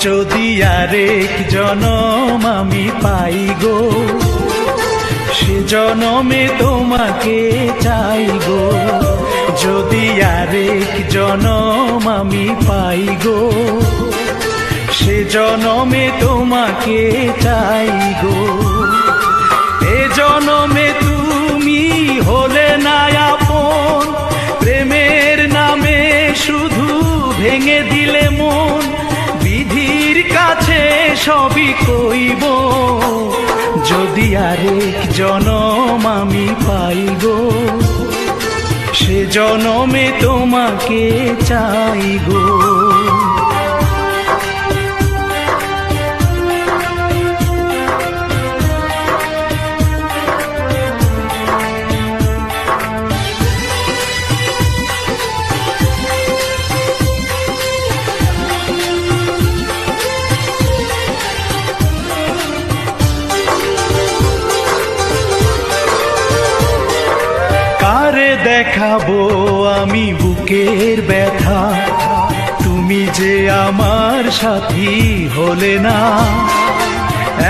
যদি আরেক জনম আমি পাই গো, সে জনমে তোমাকে চাই গো। যদি আরেক জনম আমি পাই গো, সে জনমে তোমাকে চাই গো। এ জনমে তুমি হলে না আপন, প্রেমের নামে শুধু ভেঙে দিলে মন। বিধির কাছে সবই কইব, যদি আরেক জনম আমি পাই গো, সে জনমে তোমাকে চাই গো। কারে দেখাবো আমি বুকের ব্যথা, তুমি যে আমার সাথী হলে না।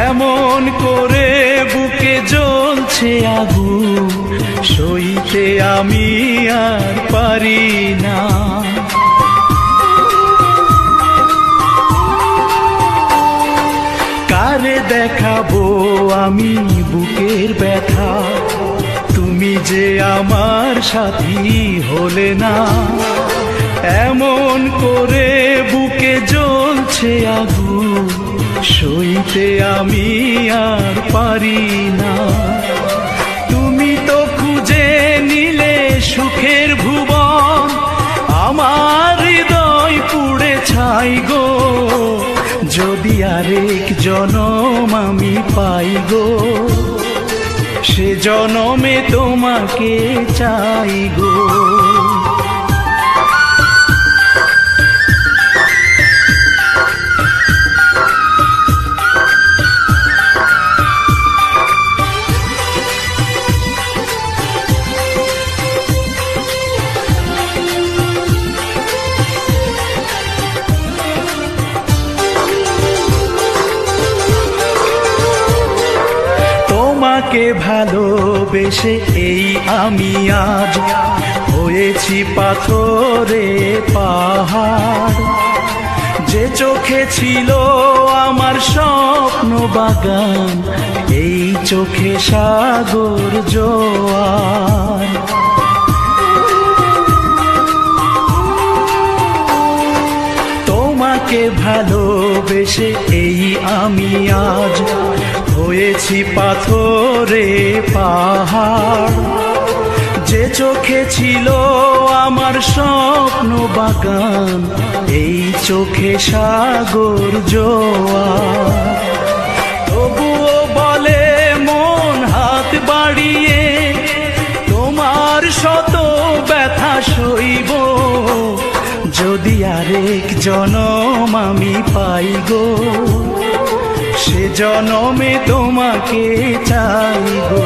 এমন করে বুকে জ্বলছে আগুন, সইতে আমি আর পারি না। কারে দেখাবো আমি বুকের ব্যথা, তুমি যে আমার সাথী হলে না। এমন করে বুকে জ্বলছে আগুন, সইতে আমি আর পারি না। তুমি তো খুঁজে নিলে সুখের ভুবন, আমার হৃদয় পুড়ে ছাই গো। যদি আরেক জনম আমি পাই গো, সে জনমে তোমাকে চাই গো। তোমাকে ভালোবেসে এই আমি আজ হয়েছি পাথরে পাহাড়। যে চোখে ছিল আমার স্বপ্ন বাগান, এই চোখে সাগর জোয়ার। তোমাকে ভালোবেসে এই আমি আজ হয়েছি পাথরে পাহাড়। যে চোখে ছিল আমার স্বপ্ন বাগান, এই চোখে সাগর জোয়ার। তবুও বলে মন হাত বাড়িয়ে, তোমার শত ব্যথা সইব। যদি আরেক জনম আমি পাই গো, সে জনমে তোমাকে চাই গো।